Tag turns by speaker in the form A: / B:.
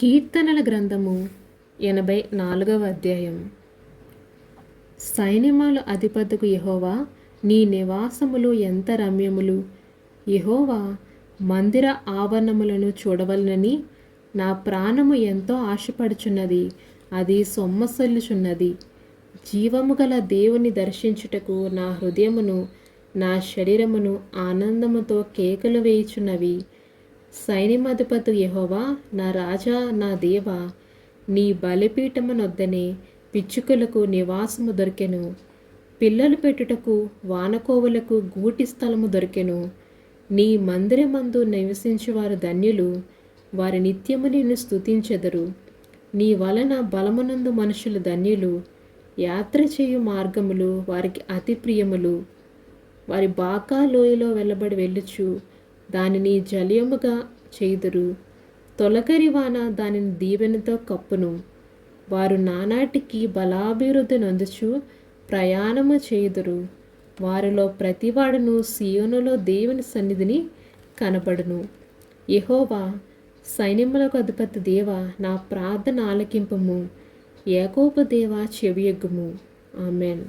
A: కీర్తనల గ్రంథము 84వ అధ్యాయం. సైన్యముల అధిపతికు యెహోవా, నీ నివాసములు ఎంత రమ్యములు! యెహోవా మందిర ఆవరణములను చూడవలనని నా ప్రాణము ఎంతో ఆశపడుచున్నది, అది సొమ్మసిల్లుచున్నది. జీవము గల దేవుని దర్శించుటకు నా హృదయమును నా శరీరమును ఆనందముతో కేకలు వేయుచున్నవి. సైన్యమధిపతి యెహోవా, నా రాజా, నా దేవా, నీ బలిపీఠమునొద్దనే పిచ్చుకలకు నివాసము దొరికెను, పిల్లలు పెట్టుటకు వానకోవులకు గూటి స్థలము దొరికెను. నీ మందిరమందు నివసించువారు ధన్యులు, వారి నిత్యము నిన్ను స్తుతించెదరు. నీ వలన బలమునందు మనుషులు ధన్యులు, యాత్ర చేయు మార్గములు వారికి అతి ప్రియములు. వారి బాకా లోయలో వెళ్ళబడి వెళ్ళుచు దానిని జలయముగా చేయుదురు. తొలకరి వాన దానిని దీవెనతో కప్పును. వారు నానాటికి బలాభివృద్ధి నొందుచు ప్రయాణము చేయుదురు. వారిలో ప్రతివాడును సీయోనులో దేవుని సన్నిధిని కనబడును. యెహోవా, సైన్యములకు అధిపతి దేవా, నా ప్రార్థన ఆలకింపుము. యాకోబు దేవా, చెవియొగ్గుము. ఆమేన్.